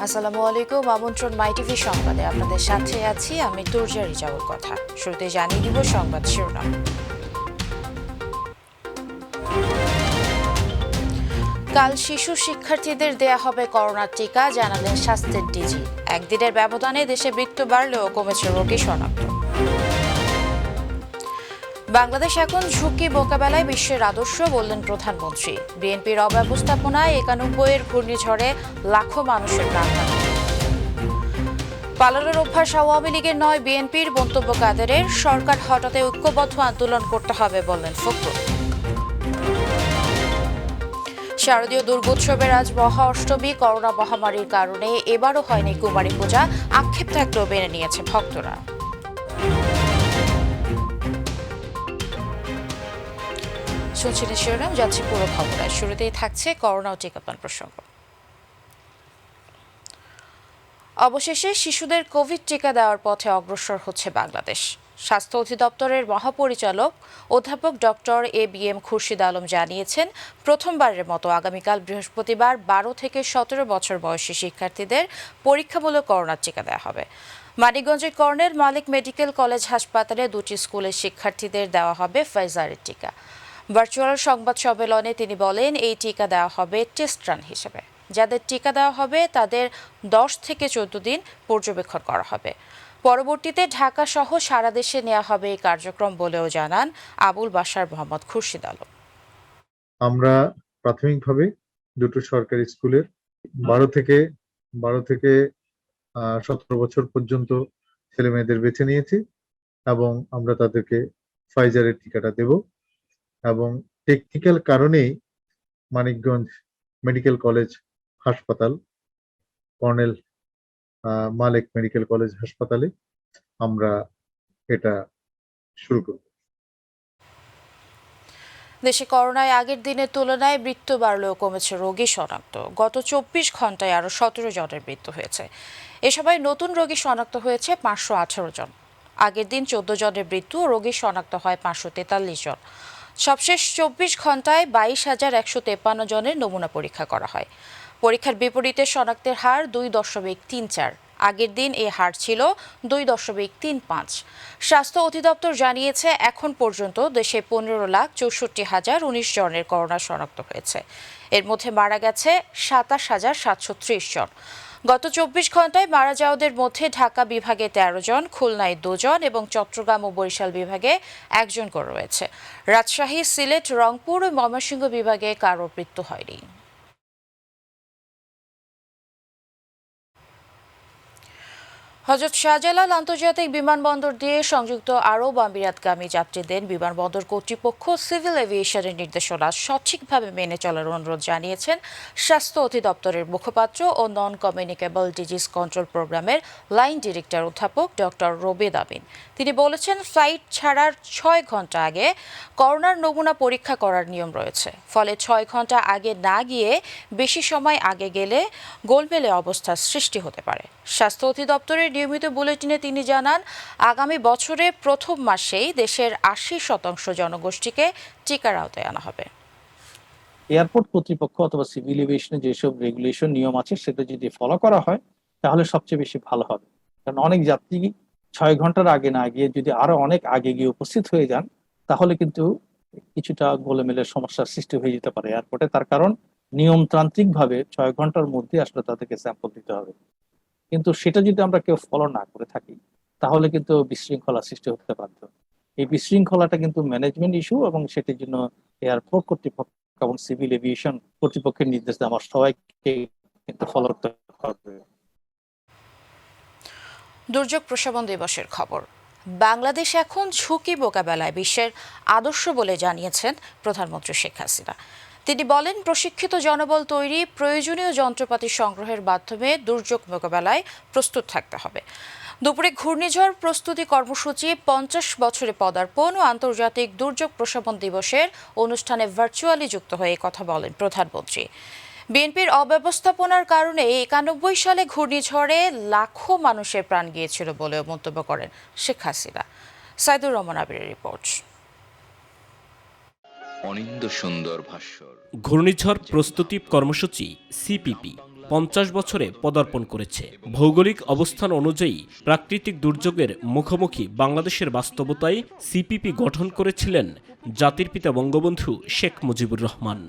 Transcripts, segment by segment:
আসসালামু আলাইকুম। আমন্ত্রণ মাই টিভি সংবাদে আপনাদের সাথে আছি আমি তুর্জা রিজাউল কথা। শুরুতে জানিয়ে দিব সংবাদ শিরোনাম। কাল শিশু শিক্ষার্থীদের দেয়া হবে করোনার টিকা, জানালেন স্বাস্থ্যের ডিজি। একদিনের ব্যবধানে দেশে মৃত্যু বাড়লেও কমেছে রোগী শনাক্ত। বাংলাদেশ এখন ঝুঁকি মোকাবেলায় বিশ্বের আদর্শ, বললেন প্রধানমন্ত্রী। বিএনপির অব্যবস্থাপনায় 91-এর ঘূর্ণিঝড়ে লাখো মানুষের প্রাণহানি। পালানোর অভ্যাস আওয়ামী লীগের নয়, বিএনপির, মন্তব্য কাদেরের। সরকার হটাতে ঐক্যবদ্ধ আন্দোলন করতে হবে, বললেন ফখরুল। শারদীয় দুর্গোৎসবের আজ মহা অষ্টমী। করোনা মহামারীর কারণে এবারও হয়নি কুমারী পূজা, আক্ষেপ থাকলেও মেনে নিয়েছে ভক্তরা। শুনছিলেন শিরোনাম, যাচ্ছে পুরো খবরে। শুরুতেই থাকছে করোনা ও টিকাদান প্রসঙ্গ। অবশেষে শিশুদের কোভিড টিকা দেওয়ার পথে অগ্রসর হচ্ছে বাংলাদেশ। স্বাস্থ্য অধিদপ্তরের মহাপরিচালক অধ্যাপক ডক্টর এবিএম খুরশিদ আলম জানিয়েছেন, প্রথমবারের মতো আগামীকাল বৃহস্পতিবার 12 থেকে 17 বছর বয়সী শিক্ষার্থীদের পরীক্ষামূলক করোনার টিকা দেওয়া হবে। মানিকগঞ্জের কর্নেল মালিক মেডিকেল কলেজ হাসপাতালে দুটি স্কুলের শিক্ষার্থীদের দেওয়া হবে ফাইজারের টিকা। ভার্চুয়াল সংবাদ সম্মেলনে তিনি বলেন, এই টিকা দেওয়া হবে টেস্ট রান হিসেবে। যাদের টিকা দেওয়া হবে তাদের 10 থেকে 14 দিন পর্যবেক্ষণ করা হবে। পরবর্তীতে ঢাকা সহ সারা দেশে নেওয়া হবে এই কার্যক্রম বলেও জানান আবুল বাশার মোহাম্মদ খুরশিদ আলম। আমরা প্রাথমিকভাবে দুটো সরকারি স্কুলের 12 থেকে 17 বছর পর্যন্ত ছেলে মেয়েদের বেছে নিয়েছি এবং আমরা তাদেরকে ফাইজারের টিকাটা দেব। এবং টেকনিক্যাল কারণেই মানিকগঞ্জ মেডিকেল কলেজ হাসপাতাল, কর্নেল মালিক মেডিকেল কলেজ হাসপাতালে আমরা এটা শুরু করব। দেশে করোনায় আগের দিনের তুলনায় মৃত্যু বাড়লেও কমেছে রোগী শনাক্ত। গত 24 ঘন্টায় আরও 17 জনের মৃত্যু হয়েছে। এ সময় নতুন রোগী শনাক্ত হয়েছে 518 জন। আগের দিন 14 জনের মৃত্যু, রোগী শনাক্ত হয় 543 জন। সবশেষ 24 ঘন্টায় 22,153 জনের নমুনা পরীক্ষা করা হয়। পরীক্ষার বিপরীতে শনাক্তের হার 2.34। আগের দিন এই হার ছিল 2.35। স্বাস্থ্য অধিদপ্তর জানিয়েছে, এখন পর্যন্ত দেশে 15,64,019 জনের করোনা শনাক্ত হয়েছে। এর মধ্যে মারা গেছে 27,730 জন। গত 24 ঘন্টায় মারা যাওয়াদের মধ্যে ঢাকা বিভাগে 13 জন, খুলনায় 2 জন এবং চট্টগ্রাম ও বরিশাল বিভাগে 1 জন করে রয়েছে। রাজশাহী, সিলেট, রংপুর ও ময়মনসিংহ বিভাগে কারো মৃত্যু হয়নি। হযরত শাহজালাল আন্তর্জাতিক বিমানবন্দর দিয়ে সংযুক্ত আরব আমিরাতগামী যাত্রীদের বিমানবন্দর কর্তৃপক্ষ সিভিল এভিয়েশনের নির্দেশনা সঠিকভাবে মেনে চলার অনুরোধ জানিয়েছেন স্বাস্থ্য অধিদপ্তরের মুখপাত্র ও নন কমিউনিকেবল ডিজিজ কন্ট্রোল প্রোগ্রামের লাইন ডিরেক্টর অধ্যাপক ডক্টর রোবেদ আমিন। তিনি বলেছেন, ফ্লাইট ছাড়ার 6 ঘন্টা আগে করোনার নমুনা পরীক্ষা করার নিয়ম রয়েছে। ফলে 6 ঘন্টা আগে না গিয়ে বেশি সময় আগে গেলে গোলমেলে অবস্থার সৃষ্টি হতে পারে। স্বাস্থ্য অধিদপ্তরের নিয়মিত বুলেটিনে তিনি জানান, আগামী বছরের প্রথম মাসেই দেশের 80% জনগোষ্ঠীকে টিকার আওতায় আনা হবে। এয়ারপোর্ট কর্তৃপক্ষ অথবা সিভিল এভিয়েশনের যেসব রেগুলেশন নিয়ম আছে সেটা যদি ফলো করা হয় তাহলে সবচেয়ে বেশি ভালো হবে। কারণ অনেক যাত্রী 6 ঘন্টার আগে না গিয়ে যদি আরো অনেক আগে গিয়ে উপস্থিত হয়ে যান তাহলে কিন্তু কিছুটা গোলেমেলের সমস্যার সৃষ্টি হয়ে যেতে পারে এয়ারপোর্টে। তার কারণ নিয়মতান্ত্রিক ভাবে 6 ঘন্টার মধ্যে আসলে তাদেরকে স্যাম্পল দিতে হবে। কিন্তু সেটা যদি আমরা কেউ ফলো না করে থাকি তাহলে কিন্তু বিশৃঙ্খলা সৃষ্টি হতে বাধ্য। এই বিশৃঙ্খলাটা কিন্তু ম্যানেজমেন্ট ইস্যু এবং সেটির জন্য এয়ারপোর্ট কর্তৃপক্ষ এবং সিভিল এভিয়েশন কর্তৃপক্ষের নির্দেশ আমার সবাইকে কিন্তু ফলো করতে হবে। দুর্যোগ প্রশমন দিবসের খবর। বাংলাদেশ এখন ঝুঁকি মোকাবেলায় বিশ্বের আদর্শ বলে জানিয়েছেন প্রধানমন্ত্রী শেখ হাসিনা। তিনি বলেন, প্রশিক্ষিত জনবল তৈরি, প্রয়োজনীয় যন্ত্রপাতি সংগ্রহের মাধ্যমে দুর্যোগ মোকাবেলায় প্রস্তুত থাকতে হবে। দুপুরে ঘূর্ণিঝড় প্রস্তুতি কর্মসূচি, 50 বছরে পদার্পণ ও আন্তর্জাতিক দুর্যোগ প্রশমন দিবসের অনুষ্ঠানে ভার্চুয়ালি যুক্ত হয়ে কথা বলেন প্রধানমন্ত্রী। বিএনপির অব্যবস্থাপনার কারণে 91 সালে ঘূর্ণিঝড়ে লাখো মানুষের প্রাণ গিয়েছিল বলেও মন্তব্য করেন শেখ হাসিনা। সাইদুর রহমান আবিরের রিপোর্ট। অনিন্দ সুন্দর ভাষ্য। ঘূর্ণিঝড় প্রস্তুতি কর্মসূচি সিপিপি 50 বছরে পদার্পণ করেছে। ভৌগোলিক অবস্থান অনুযায়ী প্রাকৃতিক দুর্যোগের মুখোমুখি বাংলাদেশের বাস্তবতায় সিপিপি গঠন করেছিলেন জাতির পিতা বঙ্গবন্ধু শেখ মুজিবুর রহমান।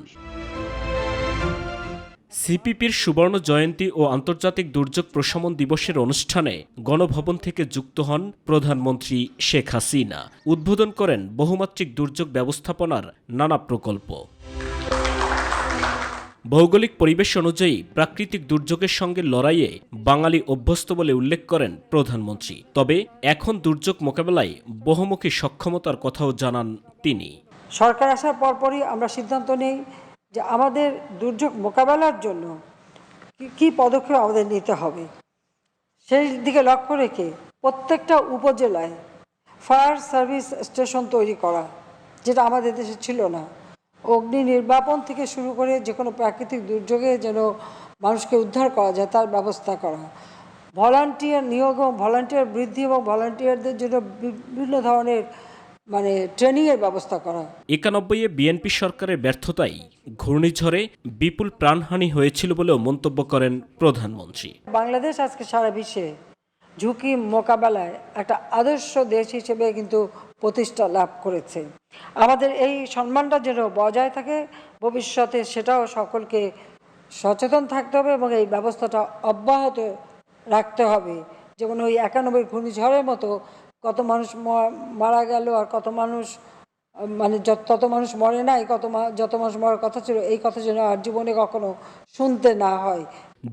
সিপিপির সুবর্ণ জয়ন্তী ও আন্তর্জাতিক দুর্যোগ প্রশমন দিবসের অনুষ্ঠানে গণভবন থেকে যুক্ত হন প্রধানমন্ত্রী শেখ হাসিনা। উদ্বোধন করেন বহুমাত্রিক দুর্যোগ ব্যবস্থাপনার নানা প্রকল্প। ভৌগোলিক পরিবেশ অনুযায়ী প্রাকৃতিক দুর্যোগের সঙ্গে লড়াইয়ে বাঙালি অভ্যস্ত বলে উল্লেখ করেন প্রধানমন্ত্রী। তবে এখন দুর্যোগ মোকাবেলায় বহুমুখী সক্ষমতার কথাও জানান তিনি। সরকার আসার পরপরই আমরা সিদ্ধান্ত নেই যে আমাদের দুর্যোগ মোকাবেলার জন্য কি পদক্ষেপ আমাদের নিতে হবে, সেই দিকে লক্ষ্য রেখে প্রত্যেকটা উপজেলায় ফায়ার সার্ভিস স্টেশন তৈরি করা, যেটা আমাদের দেশে ছিল না। অগ্নি নির্বাপন থেকে শুরু করে যে কোনো প্রাকৃতিক দুর্যোগে যেন মানুষকে উদ্ধার করা যায় তার ব্যবস্থা করা, ভলান্টিয়ার নিয়োগ এবং ভলান্টিয়ার বৃদ্ধি এবং ভলান্টিয়ারদের জন্য বিভিন্ন ধরনের ট্রেনিংয়ের ব্যবস্থা করা। 91-এ বিএনপি সরকারের ব্যর্থতায় ঘূর্ণিঝড়ে বিপুল প্রাণহানি হয়েছিল বলেও মন্তব্য করেন প্রধানমন্ত্রী। বাংলাদেশ আজকে সারা বিশ্বে ঝুঁকি মোকাবেলায় একটা আদর্শ দেশ হিসেবে কিন্তু প্রতিষ্ঠা লাভ করেছে। আমাদের এই সম্মানটা যেন বজায় থাকে ভবিষ্যতে, সেটাও সকলকে সচেতন থাকতে হবে এবং এই ব্যবস্থাটা অব্যাহত রাখতে হবে। যেমন ওই 91 ঘূর্ণিঝড়ের মতো কত মানুষ মারা গেল আর কত মানুষ তত মানুষ মরে নাই, যত মানুষ মরার কথা ছিল, এই কথা যেন আর জীবনে কখনো শুনতে না হয়।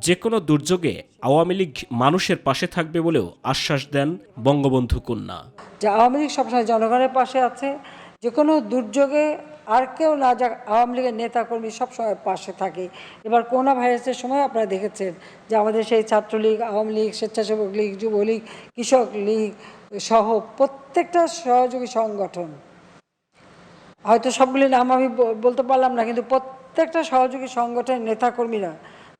যে কোনো দুর্যোগে আওয়ামী লীগ মানুষের পাশে থাকবে বলেও আশ্বাস দেন বঙ্গবন্ধু কন্যা। যে আওয়ামী লীগ সবসময় জনগণের পাশে আছে, যে কোনো দুর্যোগে আর কেউ না যাক, আওয়ামী লীগের নেতাকর্মী সবসময় পাশে থাকে। এবার করোনা ভাইরাসের সময় আপনারা দেখেছেন যে আমাদের সেই ছাত্রলীগ, আওয়ামী লীগ, স্বেচ্ছাসেবক লীগ, যুবলীগ, কৃষক লীগ সহ প্রত্যেকটা সহযোগী সংগঠন, হয়তো সবগুলি নাম আমি বলতে পারলাম না, কিন্তু প্রত্যেকটা সহযোগী সংগঠনের নেতাকর্মীরা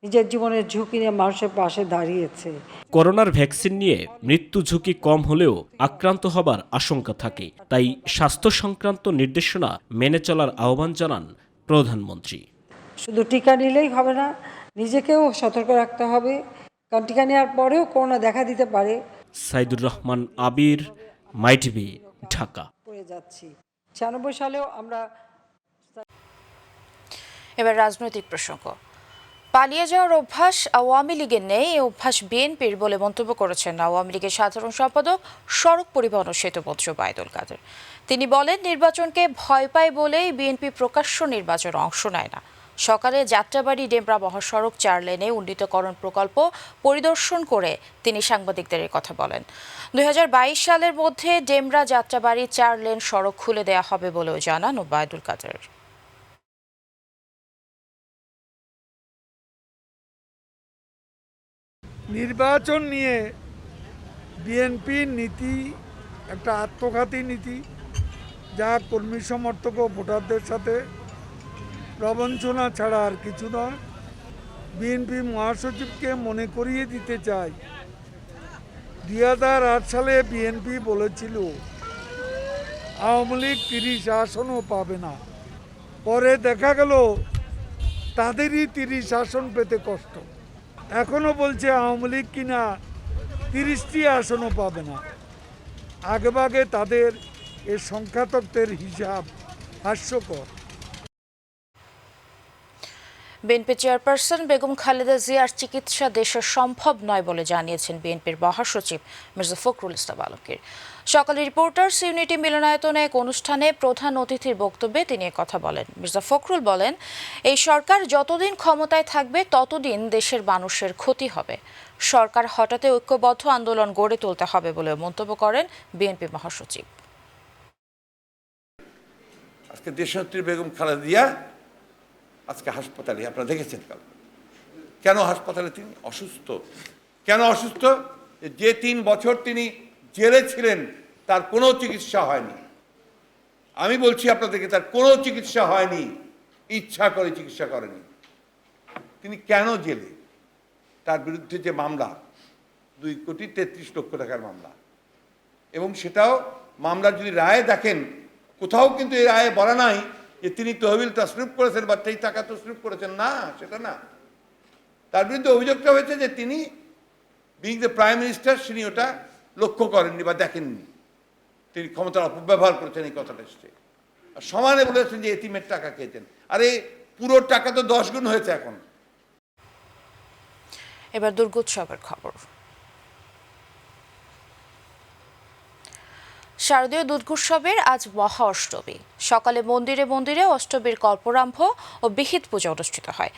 নিজের জীবনের ঝুঁকি নিয়ে মানুষের পাশে দাঁড়িয়েছে। করোনার ভ্যাকসিন নিয়ে মৃত্যু ঝুঁকি কম হলেও আক্রান্ত হবার আশঙ্কা থাকে, তাই স্বাস্থ্য সংক্রান্ত নির্দেশনা মেনে চলার আহ্বান জানান প্রধানমন্ত্রী। শুধু টিকা নিলেই হবে না, নিজেকেও সতর্ক রাখতে হবে, কারণ টিকা নেওয়ার পরেও করোনা দেখা দিতে পারে। সাইদুর রহমান আবির, মাই টিভি, ঢাকা। পড়ে যাচ্ছি 96 সালেও আমরা। এবার রাজনৈতিক প্রসঙ্গ। পালিয়ে যাওয়ার অভ্যাস আওয়ামী লীগের নেই, এই অভ্যাস বিএনপির বলে মন্তব্য করেছেন আওয়ামী লীগের সাধারণ সম্পাদক, সড়ক পরিবহন ও সেতুমন্ত্রী ওবায়দুল কাদের। তিনি বলেন, নির্বাচনকে ভয় পায় বলেই বিএনপি প্রকাশ্য নির্বাচনে অংশ নেয় না। সকালে যাত্রাবাড়ি ডেমরা মহাসড়ক 4 লেনে উন্নীতকরণ প্রকল্প পরিদর্শন করে তিনি সাংবাদিকদের কথা বলেন। 2022 সালের মধ্যে ডেমরা যাত্রাবাড়ি 4 লেন সড়ক খুলে দেওয়া হবে বলেও জানান ওবায়দুল কাদের। নির্বাচন নিয়ে বিএনপির নীতি একটা আত্মঘাতী নীতি, যা কর্মী সমর্থক ও ভোটারদের সাথে প্রবঞ্চনা ছাড়া আর কিছু নয়। বিএনপি মহাসচিবকে মনে করিয়ে দিতে চাই, 2008 সালে বিএনপি বলেছিল আওয়ামী লীগ 30 আসনও পাবে না। পরে দেখা গেল তাদেরই 30 আসন পেতে কষ্ট। এখনো বলছে আওয়ামী লীগ কিনা 30টি আসনও পাবে না। আগেভাগে তাদের এ সংখ্যাতত্ত্বের হিসাব হাস্যকর। বিএনপি চেয়ারপারসন বেগম খালেদা জিয়ার চিকিৎসা দেশে সম্ভব নয় বলে জানিয়েছেন বিএনপির মহাসচিব মির্জা ফখরুল ইসলাম আলমগীর। সকালে রিপোর্টার্স ইউনিটি মিলনায়তনে এক অনুষ্ঠানে প্রধান অতিথির বক্তব্যে তিনি কথা বলেন। মির্জা ফখরুল বলেন, এই সরকার যতদিন ক্ষমতায় থাকবে ততদিন দেশের মানুষের ক্ষতি হবে। সরকার হটাতে ঐক্যবদ্ধ আন্দোলন গড়ে তুলতে হবে বলে মন্তব্য করেন বিএনপি মহাসচিব। আজকে দেশনেত্রী বেগম খালেদা জিয়া আজকে হাসপাতালে, আপনারা দেখেছেন কাল। কেন হাসপাতালে? তিনি অসুস্থ। কেন অসুস্থ? যে 3 বছর তিনি জেলে ছিলেন তার কোনো চিকিৎসা হয়নি। আমি বলছি আপনাদেরকে, তার কোনো চিকিৎসা হয়নি, ইচ্ছা করে চিকিৎসা করেনি। তিনি কেন জেলে? তার বিরুদ্ধে যে মামলা, 2,33,00,000 টাকার মামলা, এবং সেটাও মামলার যদি রায় দেখেন, কোথাও কিন্তু এই রায়ে বলা নাই যে তিনি তহবিল তসরুফ করেছেন বা সেই টাকা তসরুফ করেছেন, না, সেটা না। তার বিরুদ্ধে অভিযোগটা হয়েছে যে তিনি বিং দ্য প্রাইম মিনিস্টার তিনি ওটা লক্ষ্য করেননি বা দেখেননি, তিনি ক্ষমতার অপব্যবহার করেছেন, এই কথাটা এসছে। আর সমানে বলেছেন যে এতিমের টাকা খেয়েছেন। আরে পুরো টাকা তো 10 গুণ হয়েছে এখন। এবার দুর্গোৎসবের খবর। শারদীয় দুর্গোৎসবের আজ মহা অষ্টমী। সকালে মন্দিরে মন্দিরে অষ্টমীর কল্পরাম্ভ ও বিহিত পূজা অনুষ্ঠিত হয়।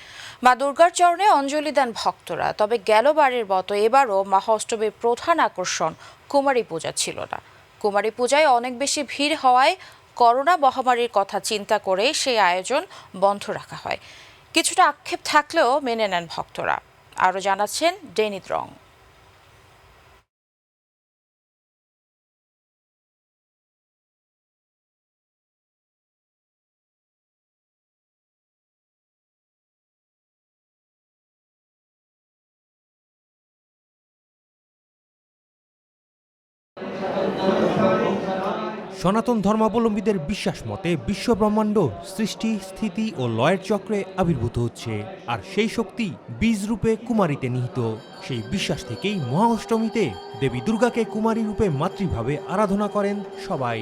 মা দুর্গার চরণে অঞ্জলি দেন ভক্তরা। তবে গেলবারের মতো এবারও মহা অষ্টমীর প্রধান আকর্ষণ কুমারী পূজা ছিল না। কুমারী পূজায় অনেক বেশি ভিড় হওয়ায় করোনা মহামারীর কথা চিন্তা করে সেই আয়োজন বন্ধ রাখা হয়। কিছুটা আক্ষেপ থাকলেও মেনে নেন ভক্তরা। আরও জানাচ্ছেন ডেনি দ্রং। সনাতন ধর্মাবলম্বীদের বিশ্বাস মতে বিশ্ব ব্রহ্মাণ্ড সৃষ্টি, স্থিতি ও লয়ের চক্রে আবির্ভূত হচ্ছে, আর সেই শক্তি বীজ রূপে কুমারীতে নিহিত। সেই বিশ্বাস থেকেই মহা অষ্টমীতে দেবী দুর্গাকে কুমারী রূপে মাতৃভাবে আরাধনা করেন সবাই।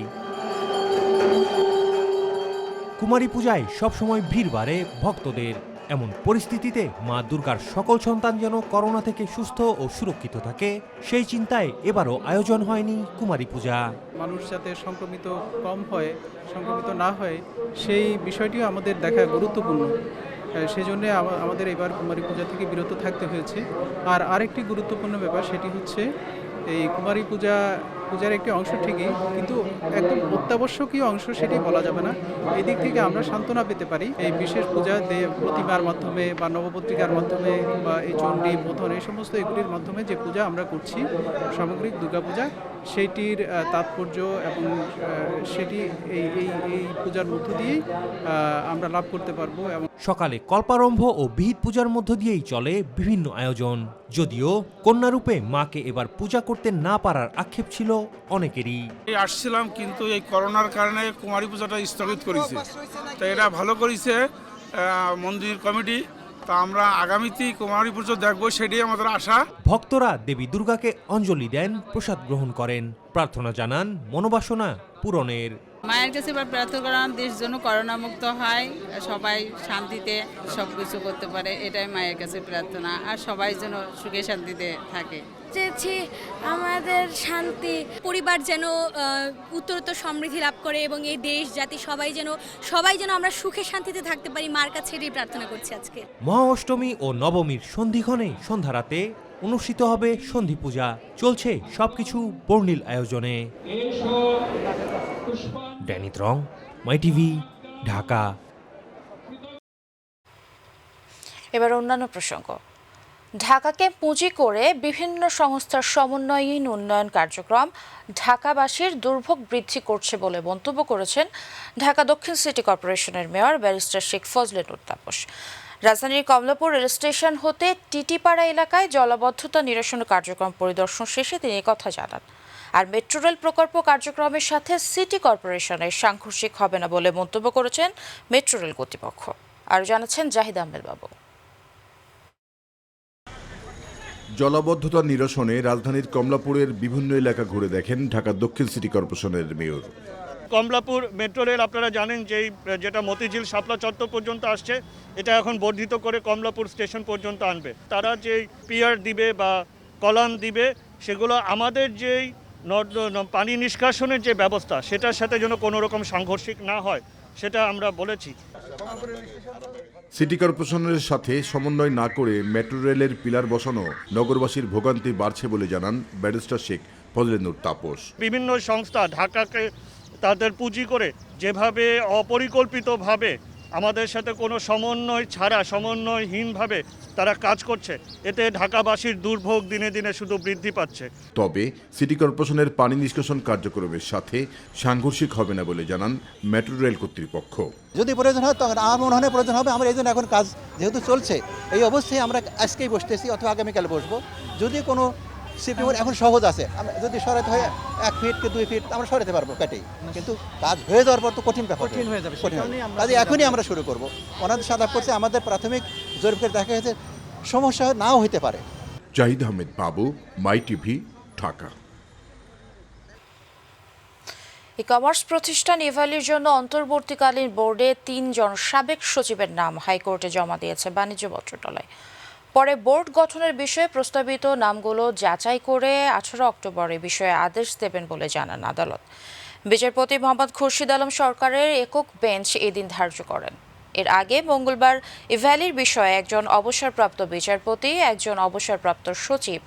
কুমারী পূজায় সবসময় ভিড় বাড়ে ভক্তদের। এমন পরিস্থিতিতে মা দুর্গার সকল সন্তান যেন করোনা থেকে সুস্থ ও সুরক্ষিত থাকে, সেই চিন্তায় এবারও আয়োজন হয়নি কুমারী পূজা। মানুষ যাতে সংক্রমিত কম হয়, সংক্রমিত না হয়, সেই বিষয়টিও আমাদের দেখা গুরুত্বপূর্ণ। সেই জন্য আমাদের এবার কুমারী পূজা থেকে বিরত থাকতে হয়েছে। আর আরেকটি গুরুত্বপূর্ণ ব্যাপার, সেটি হচ্ছে এই কুমারী পূজার একটি অংশ ঠিকই, কিন্তু একদম অত্যাবশ্যকীয় অংশ সেটি বলা যাবে না। এই দিক থেকে আমরা সান্ত্বনা পেতে পারি। এই বিশেষ পূজা প্রতিমার মাধ্যমে বা নবপত্রিকার মাধ্যমে বা এই চণ্ডী বোধন এই সমস্ত এগুলির মাধ্যমে যে পূজা আমরা করছি সামগ্রিক দুর্গাপূজা, সেইটির তাৎপর্য এবং সেটি এই পূজার মধ্য দিয়েই আমরা লাভ করতে পারবো। এবং সকালে কল্পারম্ভ ও বিহিত পূজার মধ্য দিয়েই চলে বিভিন্ন আয়োজন। যদিও কন্যারূপে মাকে এবার পূজা করতে না পারার আক্ষেপ ছিল অনেকেরই। আসছিলাম, কিন্তু এই করোনার কারণে কুমারী পূজাটা স্থগিত করেছে। তো এটা ভালো করেছে মন্দির কমিটি। তা আমরা আগামীতে কুমারী পুজো দেখবো, সেটাই আমাদের আশা। ভক্তরা দেবী দুর্গাকে অঞ্জলি দেন, প্রসাদ গ্রহণ করেন, প্রার্থনা জানান মনোবাসনা পূরণের। মায়ের কাছে প্রার্থনা করার দেশ যেন করোনা মুক্ত হয়, সবাই শান্তিতে সবকিছু করতে পারে, এটাই মায়ের কাছে প্রার্থনা। আর সবাই যেন সুখে শান্তিতে থাকে। চেয়েছি আমাদের শান্তি, পরিবার যেন উত্তরোত্তর সমৃদ্ধি লাভ করে এবং এই দেশ জাতি সবাই যেন আমরা সুখে শান্তিতে থাকতে পারি। মার কাছে এটাই প্রার্থনা করছি আজকে। মহা অষ্টমী ও নবমীর সন্ধিক্ষণে সন্ধ্যারাতে অনুষ্ঠিত হবে সন্ধি পূজা। চলছে সবকিছু বর্ণিল আয়োজনে। ড্যানি ত্রং, মাই টিভি, ঢাকা। এবার অন্যান্য প্রসঙ্গ। ঢাকাকে পুঁজি করে বিভিন্ন সংস্থার সমন্বয়হীন উন্নয়ন কার্যক্রম ঢাকাবাসীর দুর্ভোগ বৃদ্ধি করছে বলে মন্তব্য করেছেন ঢাকা দক্ষিণ সিটি কর্পোরেশনের মেয়র ব্যারিস্টার শেখ ফজলে নূর তাপস। রাজধানীর কমলাপুর রেল স্টেশন হতে টিটিপাড়া এলাকায় জলাবদ্ধতা নিরসন কার্যক্রম পরিদর্শন শেষে তিনি কথা জানান। আর মেট্রো রেল প্রকল্প কার্যক্রমের সাথে সিটি কর্পোরেশনের সাংঘর্ষিক হবে না বলে মন্তব্য করেছেন মেট্রো রেল কর্তৃপক্ষ। আরও জানাচ্ছেন জাহিদ আহমেদ বাবু। জলাবদ্ধতা নিরসনে রাজধানীর কমলাপুরের বিভিন্ন এলাকা ঘুরে দেখেন ঢাকা দক্ষিণ সিটি কর্পোরেশনের মেয়র। কমলাপুর মেট্রো রেল আপনারা জানেন যেটা মতিঝিল শাপলা চত্বর পর্যন্ত আসছে, এটা এখন বর্ধিত করে কমলাপুর স্টেশন পর্যন্ত আনবে। তারা যে পিয়ার দিবে বা কলাম দিবে, সেগুলো আমাদের যেই পানি নিষ্কাশনের যে ব্যবস্থা, সেটার সাথে যেন কোনো রকম সাংঘর্ষিক না হয়, সেটা আমরা বলেছি। সিটি কর্পোরেশনের সাথে সমন্বয় না করে মেট্রো রেলের পিলার বসানো নগরবাসীর ভোগান্তি বাড়ছে বলে জানান ব্যারিস্টার শেখ ফজলে নূর তাপস। বিভিন্ন সংস্থা ঢাকাকে তাদের পুঁজি করে যেভাবে অপরিকল্পিতভাবে আমাদের সাথে কোনো সমন্বয় ছাড়া, সমন্বয়হীনভাবে তারা কাজ করছে, এতে ঢাকাবাসীর দুর্ভোগ দিনে দিনে শুধু বৃদ্ধি পাচ্ছে। তবে সিটি কর্পোরেশনের পানি নিষ্কাশন কার্যক্রমের সাথে সাংঘর্ষিক হবে না বলে জানান মেট্রো রেল কর্তৃপক্ষ। যদি প্রয়োজন হয় তখন আমার মনে হয় প্রয়োজন হবে। আমরা এই জন্য এখন কাজ যেহেতু চলছে, এই অবস্থায় আমরা আজকেই বসতেছি অথবা আগামীকাল বসবো। যদি কোনো সিপিএম এখন সহজ আছে, যদি সরাতে হয় 1 ফিট কি 2 ফিট আমরা সরাতে পারবো কাটেই, কিন্তু কাজ হয়ে যাওয়ার পর তো কঠিন ব্যাপার, কঠিন হয়ে যাবে। কাজে এখনই আমরা শুরু করবো। ওনাদের সাথে করছে, আমাদের প্রাথমিক জরিপ করে দেখা গেছে সমস্যা নাও হতে পারে। জাহিদ আহমেদ বাবু, মাই টিভি, ঢাকা। ই কমার্স প্রতিষ্ঠান ইভ্যালির জন্য অন্তর্বর্তীকালীন বোর্ডে 3 জন সাবেক সচিবের নাম হাইকোর্টে জমা দিয়েছে বাণিজ্য মন্ত্রণালয়। পরে বোর্ড গঠনের বিষয়ে প্রস্তাবিত নামগুলো যাচাই করে 18 অক্টোবর এ বিষয়ে আদেশ দেবেন বলে জানান আদালত। বিচারপতি মোহাম্মদ খুরশিদ আলম সরকারের একক বেঞ্চ এদিন ধার্য করেন। এর আগে মঙ্গলবার ইভ্যালির বিষয়ে একজন অবসরপ্রাপ্ত বিচারপতি, একজন অবসরপ্রাপ্ত সচিব,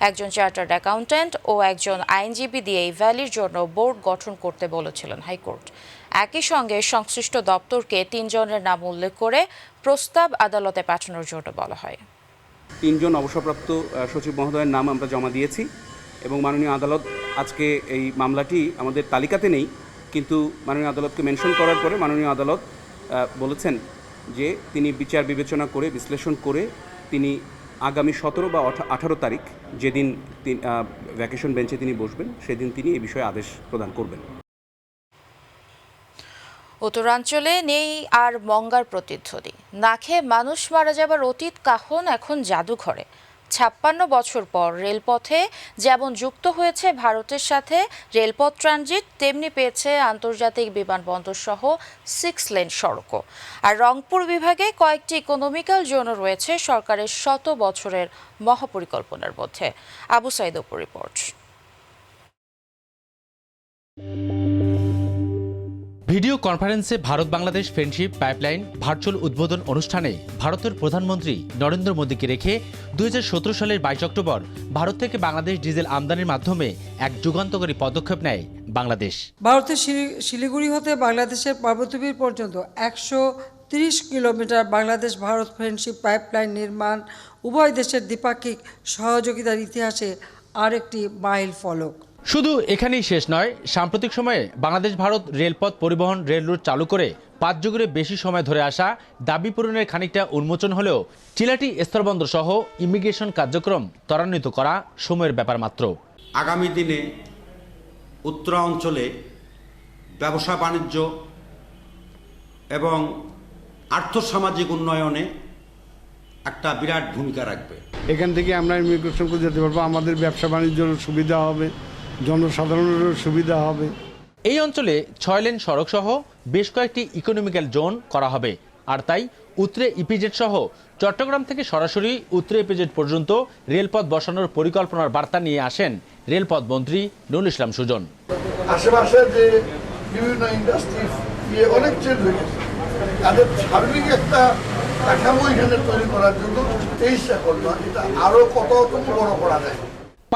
একজন চার্টার্ড অ্যাকাউন্ট্যান্ট ও একজন আইনজীবী দিয়ে ইভ্যালির জন্য বোর্ড গঠন করতে বলেছিলেন হাইকোর্ট। একই সঙ্গে সংশ্লিষ্ট দপ্তরকে 3 জনের নাম উল্লেখ করে প্রস্তাব আদালতে পাঠানোর জন্য বলা হয়। 3 জন অবসরপ্রাপ্ত সচিব মহোদয়ের নাম আমরা জমা দিয়েছি এবং মাননীয় আদালত আজকে এই মামলাটি আমাদের তালিকাতে নেই, কিন্তু মাননীয় আদালতকে মেনশন করার পরে মাননীয় আদালত বলেছেন যে তিনি বিচার বিবেচনা করে বিশ্লেষণ করে তিনি আগামী 17 বা 18 তারিখ যেদিন ভ্যাকেশন বেঞ্চে তিনি বসবেন সেদিন তিনি এই বিষয়ে আদেশ প্রদান করবেন। উত্তরাঞ্চলে নেই আর মঙ্গার প্রতিধ্বনি। না খেয়ে মানুষ মারা যাবার অতীত কাহন এখন জাদুঘরে। 56 বছর পর রেলপথে যেমন যুক্ত হয়েছে ভারতের সাথে রেলপথ ট্রানজিট, তেমনি পেয়েছে আন্তর্জাতিক বিমানবন্দর সহ 6 লেন সড়কও। আর রংপুর বিভাগে কয়েকটি ইকোনমিক্যাল জোনও রয়েছে সরকারের 100 বছরের মহাপরিকল্পনার মধ্যে। আবু সাইদ অপুর রিপোর্ট। ভিডিও কনফারেন্সে Bharat Bangladesh friendship pipeline virtual উদ্বোধন অনুষ্ঠানে ভারতের প্রধানমন্ত্রী নরেন্দ্র মোদীকে রেখে 2017 সালের 22 অক্টোবর ভারত থেকে বাংলাদেশ ডিজেল আমদানির মাধ্যমে এক যুগান্তকারী পদক্ষেপ নেয় বাংলাদেশ। ভারতের শিলিগুড়ি হতে বাংলাদেশের পার্বতীপুর পর্যন্ত 130 kilometre Bangladesh Bharat friendship pipeline নির্মাণ উভয় দেশের দ্বিপাক্ষিক সহযোগিতার ইতিহাসে আরেকটি মাইল ফলক। শুধু এখানেই শেষ নয়, সাম্প্রতিক সময়ে বাংলাদেশ ভারত রেলপথ পরিবহন রেল রুট চালু করে 5 যুগের বেশি সময় ধরে আসা দাবি পূরণের খানিকটা উন্মোচন হলেও চিলাটি স্থলবন্দর সহ ইমিগ্রেশন কার্যক্রম ত্বরান্বিত করা সময়ের ব্যাপার মাত্র। আগামী দিনে উত্তরাঞ্চলে ব্যবসা বাণিজ্য এবং আর্থসামাজিক উন্নয়নে একটা বিরাট ভূমিকা রাখবে। এখান থেকে আমরা ইমিগ্রেশন করে যেতে পারবো, আমাদের ব্যবসা বাণিজ্যের সুবিধা হবে, জনসাধারণেরও সুবিধা হবে। এই অঞ্চলে 6 লেন সড়ক সহ বেশ কয়েকটি ইকোনমিক্যাল জোন করা হবে। আর তাই উত্তরে ইপিজেড সহ চট্টগ্রাম থেকে সরাসরি উত্তরে ইপিজেড পর্যন্ত রেলপথ বসানোর পরিকল্পনার বার্তা নিয়ে আসেন রেলপথ মন্ত্রী নুরুল ইসলাম সুজন। আশেপাশে যে বিভিন্ন ইন্ডাস্ট্রি অনেক চেঞ্জ হয়ে গেছে, তাদের সার্বিক একটা কাঠামো এখানে তৈরি করার জন্য 23টা করলো, এটা আরো কত বড় করা যায়।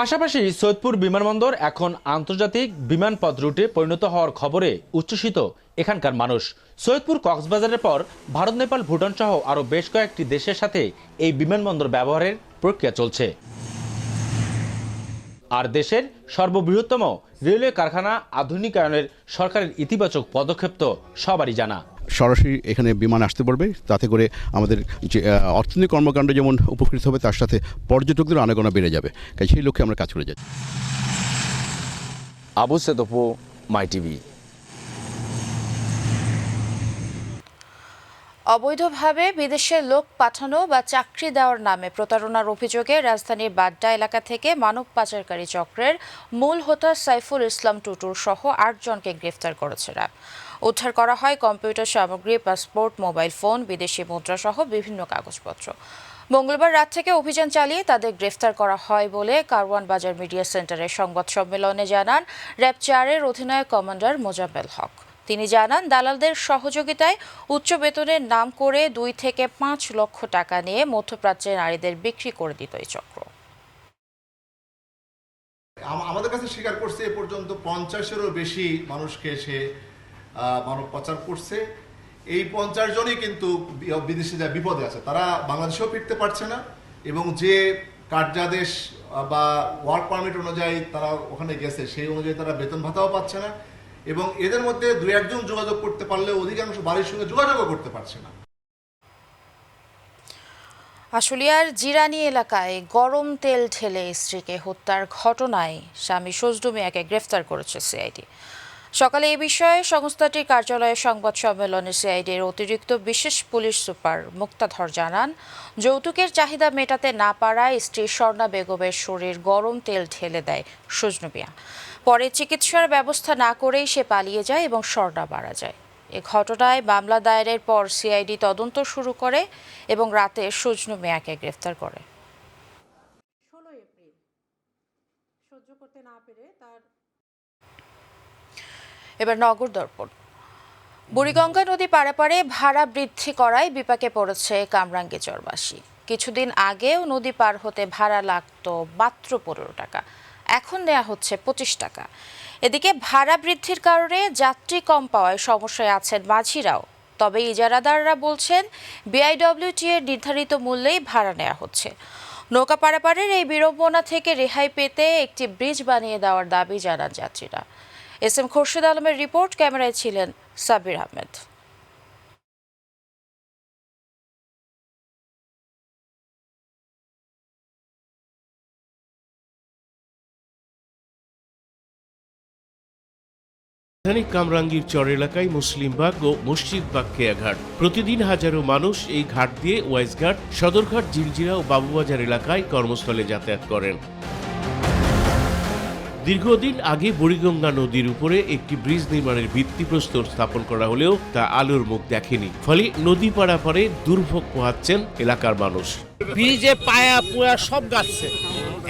পাশাপাশি সৈয়দপুর বিমানবন্দর এখন আন্তর্জাতিক বিমানপথ রুটে পরিণত হওয়ার খবরে উচ্ছ্বসিত এখানকার মানুষ। সৈয়দপুর কক্সবাজারের পর ভারত, নেপাল, ভুটান সহ আরও বেশ কয়েকটি দেশের সাথে এই বিমানবন্দর ব্যবহারের প্রক্রিয়া চলছে। আর দেশের সর্ববৃহত্তম রেলওয়ে কারখানা আধুনিকায়নের সরকারের ইতিবাচক পদক্ষেপ তো সবারই জানা। সরাসরি এখানে বিমান আসতে পারবে, তাতে করে আমাদের যে অর্থনৈতিক কর্মকাণ্ড যেমন উপকৃত হবে, তার সাথে পর্যটকদের আনাগোনা বেড়ে যাবে। সেই লক্ষ্যে আমরা কাজ করে যাচ্ছি। আবু সাইদ অপু, মাই টিভি। অবৈধভাবে বিদেশে লোক পাঠানো বা চাকরি দেওয়ার নামে প্রতারণার অভিযোগে রাজধানীর বাড্ডা এলাকা থেকে মানব পাচারকারী চক্রের মূল হোতা সাইফুল ইসলাম টুটুর সহ 8 জনকে গ্রেফতার করেছে র্যাব। উদ্ধার করা হয় কম্পিউটার সামগ্রী, পাসপোর্ট, মোবাইল ফোন, বিদেশি মুদ্রা সহ বিভিন্ন কাগজপত্র। মঙ্গলবার রাত থেকে অভিযান চালিয়ে তাদের গ্রেফতার করা হয় বলে কারওয়ান বাজার মিডিয়া সেন্টারের সংবাদ সম্মেলনে জানান র্যাব 4-এর অধিনায়ক কমান্ডার মোজাম্মেল হক। তিনি জানান, দালালদের সহযোগিতায় উচ্চ বেতনের নাম করে 2 থেকে 5 লক্ষ টাকা নিয়ে মধ্যপ্রাচ্যে নারীদের বিক্রি করে দিত এই চক্র। আমাদের কাছে স্বীকার করছে এ পর্যন্ত 50-এরও বেশি মানুষকে সে মানব পাচার করছে। এই 50 জনই কিন্তু বিদেশে যা বিপদে আছে, তারা বাংলাদেশেও ফিরতে পারছে না এবং যে কার্যাদেশ বা ওয়ার্ক পারমিট অনুযায়ী তারা ওখানে গেছে সেই অনুযায়ী তারা বেতন ভাতাও পাচ্ছে না এবং এদের মধ্যে 2-1 জন যোগাযোগ করতে পারলে অধিকাংশ বাড়ির সঙ্গে যোগাযোগও করতে পারছে না। আশুলিয়ার জিরানি এলাকায় গরম তেল ঢেলে স্ত্রীকে হত্যার ঘটনায় স্বামী সজদু মিয়াকে গ্রেফতার করেছে সিআইডি। সকালে এ বিষয়ে সংস্থাটির কার্যালয়ে সংবাদ সম্মেলনে সিআইডির অতিরিক্ত বিশেষ পুলিশ সুপার মুক্তাধর জানান, যৌতুকের চাহিদা মেটাতে না পারায় স্ত্রী স্বর্ণা বেগমের শরীর গরম তেল ঢেলে দেয় সজনু মিয়া। পরে চিকিৎসার ব্যবস্থা না করেই সে পালিয়ে যায় এবং স্বর্ণা মারা যায়। এ ঘটনায় মামলা দায়েরের পর সিআইডি তদন্ত শুরু করে এবং রাতে সজনু মিয়াকে গ্রেফতার করে। এবার নগর দর্পণ। বুড়িগঙ্গা নদী পারাপারে ভাড়া বৃদ্ধি করায় বিপাকে পড়েছে কামরাঙ্গীরচরবাসী। কিছুদিন আগেও নদী পার হতে ভাড়া লাগতো মাত্র 15 টাকা, এখন নেওয়া হচ্ছে 25 টাকা। এদিকে ভাড়া বৃদ্ধির কারণে যাত্রী কম পাওয়ায় সমস্যায় আছেন মাঝিরাও। তবে ইজারাদাররা বলছেন বিআইডব্লিউটি এর নির্ধারিত মূল্যেই ভাড়া নেওয়া হচ্ছে। নৌকা পারাপারের এই বিড়ম্বনা থেকে রেহাই পেতে একটি ব্রিজ বানিয়ে দেওয়ার দাবি জানান যাত্রীরা। এসএম খোরশেদ আলমের রিপোর্ট, ক্যামেরায় ছিলেন সাবির আহমেদ। রাজধানী কামরাঙ্গীরচর এলাকায় মুসলিমবাগ ও মসজিদবাগ খেয়াঘাট। প্রতিদিন হাজারো মানুষ এই ঘাট দিয়ে ওয়াইজঘাট, সদরঘাট, জিলজিরা ও বাবুবাজার এলাকায় কর্মস্থলে যাতায়াত করেন। দীর্ঘদিন আগে বুড়িগঙ্গা নদীর উপরে একটি ব্রিজ নির্মাণের ভিত্তিপ্রস্তর স্থাপন করা হলেও তা আলোর মুখ দেখেনি। ফলে নদী পারাপারে দুর্ভোগ পোহাচ্ছেন এলাকার মানুষ। ব্রিজে পায়া পুয়া সব গাছছে।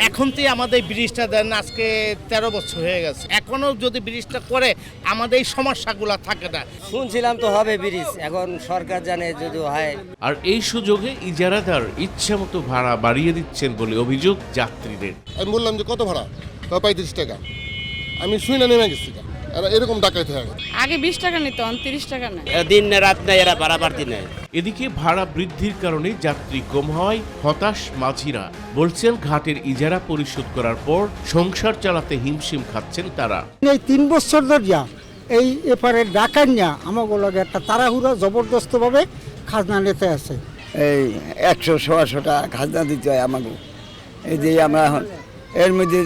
এখন তো আমাদের ব্রিজটা দেন আজকে 13 বছর হয়ে গেছে, এখনো যদি ব্রিজটা করে আমাদের এই সমস্যাগুলো থাকে না। শুনছিলাম তো হবে ব্রিজ, এখন সরকার জানে যদি হয়। আর এই সুযোগে ইজারাদার ইচ্ছামতো ভাড়া বাড়িয়ে দিচ্ছেন বলে অভিযোগ যাত্রীদের। আমি বললাম যে কত ভাড়া, 35 টাকা। আমি শুই না নেমে গেছি, এরকম ডাকাইতে হয়। আগে 20 টাকা নিত, 30 টাকা নেয়। দিন না রাত নাই, এরা ভাড়া বাড়তি নেয়। এদিকে ভাড়া বৃদ্ধির কারণে যাত্রী কম হওয়ায় হতাশ মাঝিরা। বলছেন ঘাটের ইজারা পরিশোধ করার পর সংসার চালাতে হিমশিম খাচ্ছেন তারা। এই 3 বছর ধরিয়া এই এপারে ডাকাইয়া আমাগুলো একটা তাড়াহুড়া জবরদস্ত ভাবে খাজনা নিতে আছে। এই 100-150 টাকা খাজনা দিতে হয় আমাকে। এই যে আমরা এখন এর মধ্যে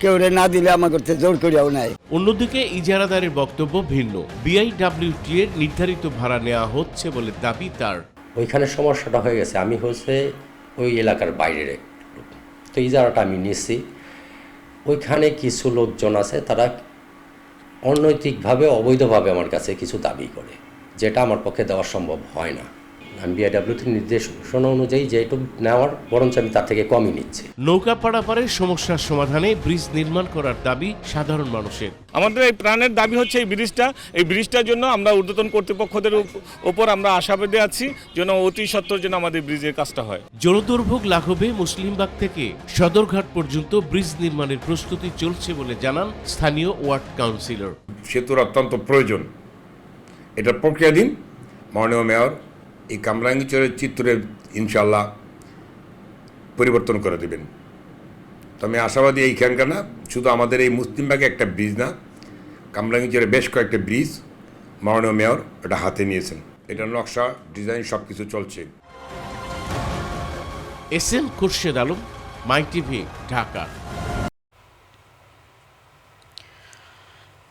কেউ না দিলে আমার করতে জোর করিয়াও নাই। অন্যদিকে ইজারাদারের বক্তব্য ভিন্ন। বিআইডব্লিউটি এর নির্ধারিত ভাড়া নেওয়া হচ্ছে বলে দাবি তার। ওইখানে সমস্যাটা হয়ে গেছে, আমি হচ্ছে ওই এলাকার বাইরের লোক, তো ইজারাটা আমি নিচ্ছি। ওইখানে কিছু লোকজন আছে, তারা অনৈতিকভাবে অবৈধভাবে আমার কাছে কিছু দাবি করে, যেটা আমার পক্ষে দেওয়া সম্ভব হয় না। আমি বিআইডব্লিউটির নির্দেশনা অনুযায়ী যেটুকু নেওয়ার, বরঞ্চ আমি তার থেকে কমই নিচ্ছি। নৌকা পারাপারের সমস্যার সমাধানে ব্রিজ নির্মাণ করার দাবি সাধারণ মানুষের। আমাদের এই প্রাণের দাবি হচ্ছে এই ব্রিজটার জন্য আমরা ঊর্ধ্বতন কর্তৃপক্ষদের উপর আমরা আশাবাদী আছি, যেন অতি সত্বর যেন আমাদের ব্রিজের কাজটা হয়। জনদুর্ভোগ লাঘবে মুসলিমবাগ থেকে সদরঘাট পর্যন্ত ব্রিজ নির্মাণের প্রস্তুতি চলছে বলে জানান স্থানীয় ওয়ার্ড কাউন্সিলর। সেতুর অত্যন্ত প্রয়োজন, এটা প্রক্রিয়াধীন। মাননীয় মেয়র এই কামরাঙ্গীরচরের চিত্রের ইনশাল্লাহ পরিবর্তন করে দেবেন। তো আমি আশাবাদী এইখানকার না শুধু আমাদের এই মুসলিমবাগে একটা ব্রিজ না, কামরাঙ্গীরচরে বেশ কয়েকটা ব্রিজ মাননীয় মেয়র এটা হাতে নিয়েছেন। এটা নকশা, ডিজাইন সব কিছু চলছে। এসএম খোরশেদ আলম, মাই টিভি, ঢাকা।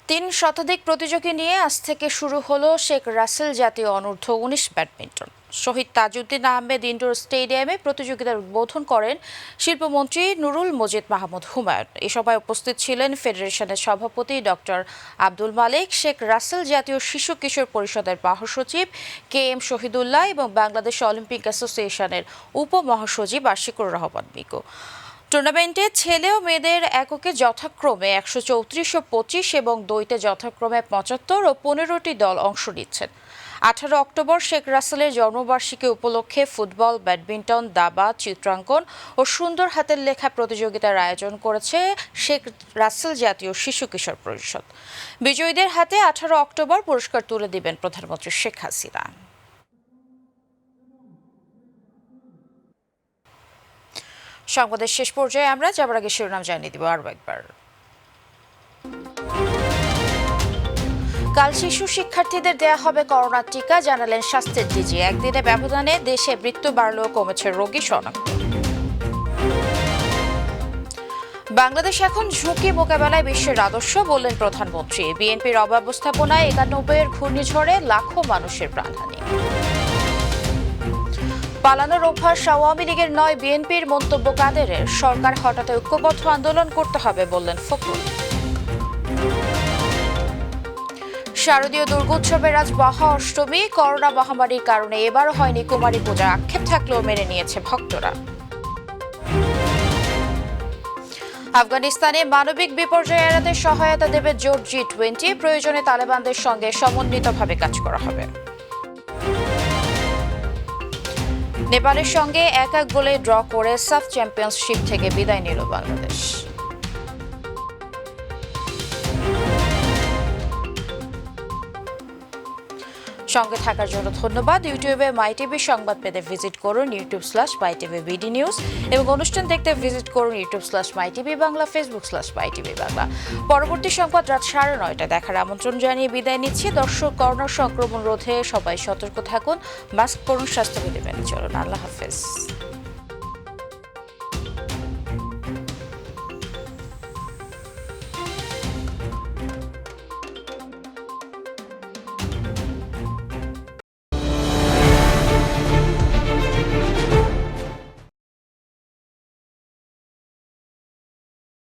3 শতাধিক প্রতিযোগী নিয়ে আজ থেকে শুরু হলো শেখ রাসেল জাতীয় অনূর্ধ্ব-19 ব্যাডমিন্টন। শহীদ তাজউদ্দিন আহমেদ ইনডোর স্টেডিয়ামে প্রতিযোগিতার উদ্বোধন করেন শিল্পমন্ত্রী নুরুল মজিদ মাহমুদ হুমায়ুন। এ সভায় উপস্থিত ছিলেন ফেডারেশনের সভাপতি ডক্টর আব্দুল মালিক, শেখ রাসেল জাতীয় শিশু কিশোর পরিষদের মহাসচিব KM শহীদুল্লাহ এবং বাংলাদেশ অলিম্পিক অ্যাসোসিয়েশনের উপমহাসচিব আশিকুর রহমান মিকু। টুর্নামেন্টে ছেলে ও মেয়েদের এককে যথাক্রমে 134 ও 25 এবং দ্বৈতে যথাক্রমে 75 ও 15টি দল অংশ নিচ্ছেন। 18 অক্টোবর শেখ রাসেলের জন্মবার্ষিকী উপলক্ষে ফুটবল, ব্যাডমিন্টন, দাবা, চিত্রাঙ্কন ও সুন্দর হাতের লেখা প্রতিযোগিতার আয়োজন করেছে শেখ রাসেল জাতীয় শিশু কিশোর পরিষদ। বিজয়ীদের হাতে 18 অক্টোবর পুরস্কার তুলে দিবেন প্রধানমন্ত্রী শেখ হাসিনা। সংবাদের শেষ পর্যায়ে আমরা যাবার আগে শিরোনাম জানিয়ে দিব আরও একবার। কাল শিশু শিক্ষার্থীদের দেয়া হবে করোনা টিকা, জানালেন স্বাস্থ্যের ডিজি। একদিনে ব্যবধানে দেশে মৃত্যু বাড়লেও কমেছে রোগী শনাক্ত। বাংলাদেশ এখন ঝুঁকি মোকাবেলায় বিশ্বের আদর্শ বললেন প্রধানমন্ত্রী। বিএনপির অব্যবস্থাপনায় 91-এর ঘূর্ণিঝড়ে লাখো মানুষের প্রাণহানি। পালানোর অভ্যাস আওয়ামী লীগের নয়, বিএনপির মন্তব্য কাদেরের। সরকার হঠাতে ঐক্যবদ্ধ আন্দোলন করতে হবে বললেন ফখরুল। শারদীয় দুর্গোৎসবের আজ মহা অষ্টমী। করোনা মহামারীর কারণে এবারও হয়নি কুমারী পূজা, আক্ষেপ থাকলেও মেনে নিয়েছে ভক্তরা। আফগানিস্তানে মানবিক বিপর্যয় এড়াতে সহায়তা দেবে জোট G20। প্রয়োজনে তালেবানদের সঙ্গে সমন্বিতভাবে কাজ করা হবে। নেপালের সঙ্গে 1-1 গোলে ড্র করে সাফ চ্যাম্পিয়নশিপ থেকে বিদায় নিল বাংলাদেশ। সঙ্গে থাকার জন্য ধন্যবাদ। ইউটিউবে মাইটিভি সংবাদ পেতে ভিজিট করুন youtube/mytvbd নিউজ এবং অনুষ্ঠান দেখতে ভিজিট করুন youtube/mytv বাংলা, facebook/mytv বাংলা। পরবর্তী সংবাদ রাত 9:30 দেখার আমন্ত্রণ জানিয়ে বিদায় নিচ্ছি। দর্শক, করোনা সংক্রমণ রোধে সবাই সতর্ক থাকুন, মাস্ক পরুন, স্বাস্থ্যবিধি মেনে চলুন। আল্লাহ হাফেজ।